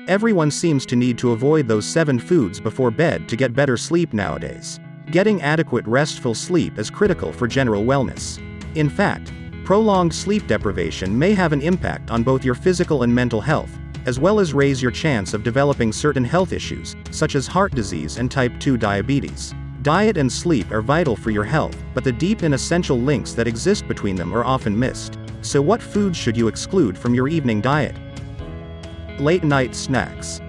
Everyone seems to need to avoid those 7 foods before bed to get better sleep nowadays. Getting adequate restful sleep is critical for general wellness. In fact, prolonged sleep deprivation may have an impact on both your physical and mental health, as well as raise your chance of developing certain health issues, such as heart disease and type 2 diabetes. Diet and sleep are vital for your health, but the deep and essential links that exist between them are often missed. So what foods should you exclude from your evening diet? Late-night snacks.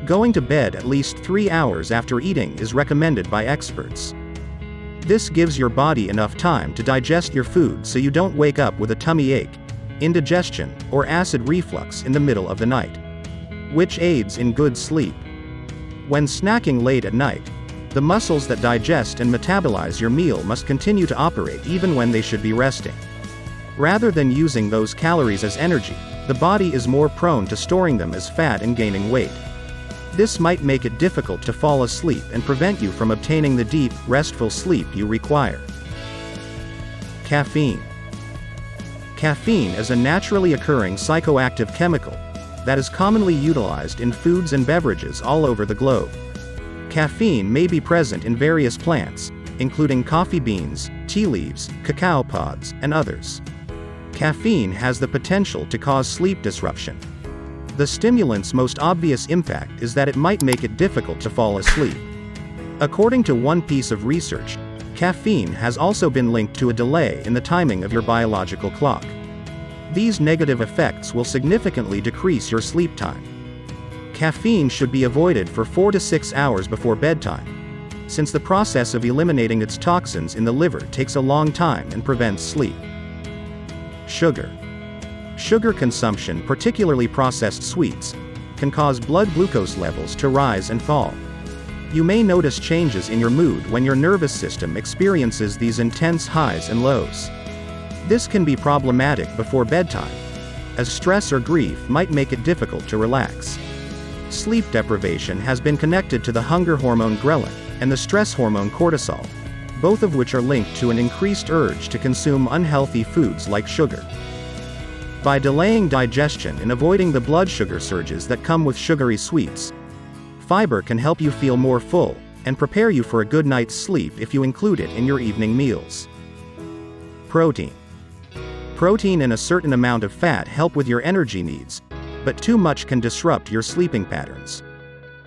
Going to bed at least 3 hours after eating is recommended by experts. This gives your body enough time to digest your food so you don't wake up with a tummy ache, indigestion, or acid reflux in the middle of the night, which aids in good sleep. When snacking late at night, the muscles that digest and metabolize your meal must continue to operate even when they should be resting. Rather than using those calories as energy, the body is more prone to storing them as fat and gaining weight. This might make it difficult to fall asleep and prevent you from obtaining the deep, restful sleep you require. Caffeine. Caffeine is a naturally occurring psychoactive chemical that is commonly utilized in foods and beverages all over the globe. Caffeine may be present in various plants, including coffee beans, tea leaves, cacao pods, and others. Caffeine has the potential to cause sleep disruption. The stimulant's most obvious impact is that it might make it difficult to fall asleep. According to one piece of research, caffeine has also been linked to a delay in the timing of your biological clock. These negative effects will significantly decrease your sleep time. Caffeine should be avoided for 4 to 6 hours before bedtime, since the process of eliminating its toxins in the liver takes a long time and prevents sleep. Sugar. Sugar consumption, particularly processed sweets, can cause blood glucose levels to rise and fall. You may notice changes in your mood when your nervous system experiences these intense highs and lows. This can be problematic before bedtime, as stress or grief might make it difficult to relax. Sleep deprivation has been connected to the hunger hormone ghrelin and the stress hormone cortisol, both of which are linked to an increased urge to consume unhealthy foods like sugar. By delaying digestion and avoiding the blood sugar surges that come with sugary sweets, fiber can help you feel more full and prepare you for a good night's sleep if you include it in your evening meals. Protein. Protein and a certain amount of fat help with your energy needs, but too much can disrupt your sleeping patterns.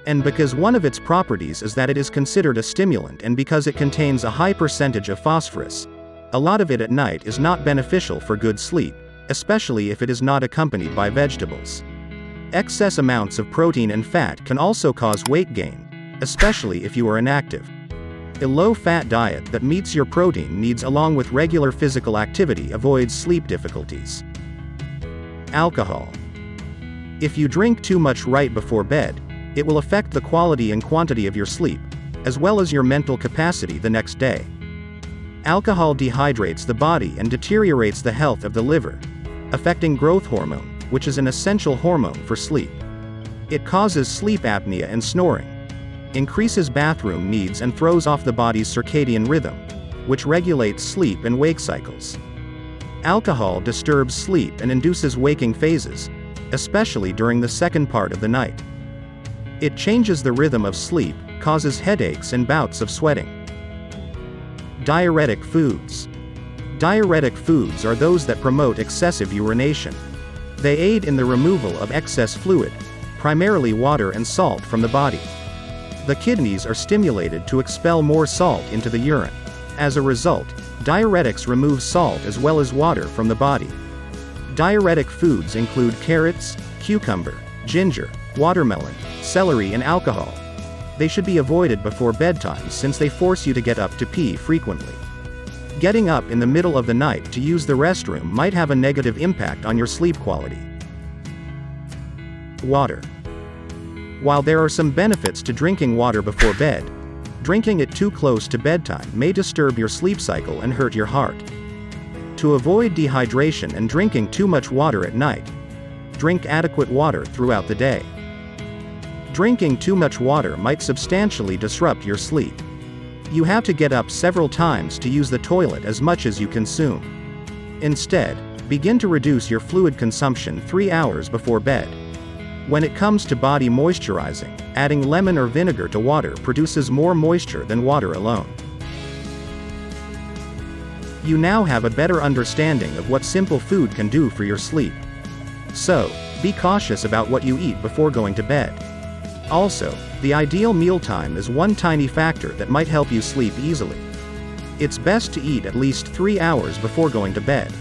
And because one of its properties is that it is considered a stimulant, and because it contains a high percentage of phosphorus, a lot of it at night is not beneficial for good sleep, especially if it is not accompanied by vegetables. Excess amounts of protein and fat can also cause weight gain, especially if you are inactive. A low-fat diet that meets your protein needs along with regular physical activity avoids sleep difficulties. Alcohol. If you drink too much right before bed, it will affect the quality and quantity of your sleep, as well as your mental capacity the next day. Alcohol dehydrates the body and deteriorates the health of the liver, affecting growth hormone, which is an essential hormone for sleep. It causes sleep apnea and snoring, increases bathroom needs, and throws off the body's circadian rhythm, which regulates sleep and wake cycles. Alcohol disturbs sleep and induces waking phases, especially during the second part of the night. It changes the rhythm of sleep, causes headaches and bouts of sweating. Diuretic foods. Diuretic foods are those that promote excessive urination. They aid in the removal of excess fluid, primarily water and salt, from the body. The kidneys are stimulated to expel more salt into the urine. As a result, diuretics remove salt as well as water from the body. Diuretic foods include carrots, cucumber, ginger, watermelon, celery, and alcohol. They should be avoided before bedtime since they force you to get up to pee frequently. Getting up in the middle of the night to use the restroom might have a negative impact on your sleep quality. Water. While there are some benefits to drinking water before bed, drinking it too close to bedtime may disturb your sleep cycle and hurt your heart. To avoid dehydration and drinking too much water at night, drink adequate water throughout the day. Drinking too much water might substantially disrupt your sleep. You have to get up several times to use the toilet as much as you consume. Instead, begin to reduce your fluid consumption 3 hours before bed. When it comes to body moisturizing, adding lemon or vinegar to water produces more moisture than water alone. You now have a better understanding of what simple food can do for your sleep. So, be cautious about what you eat before going to bed. Also, the ideal mealtime is one tiny factor that might help you sleep easily. It's best to eat at least 3 hours before going to bed.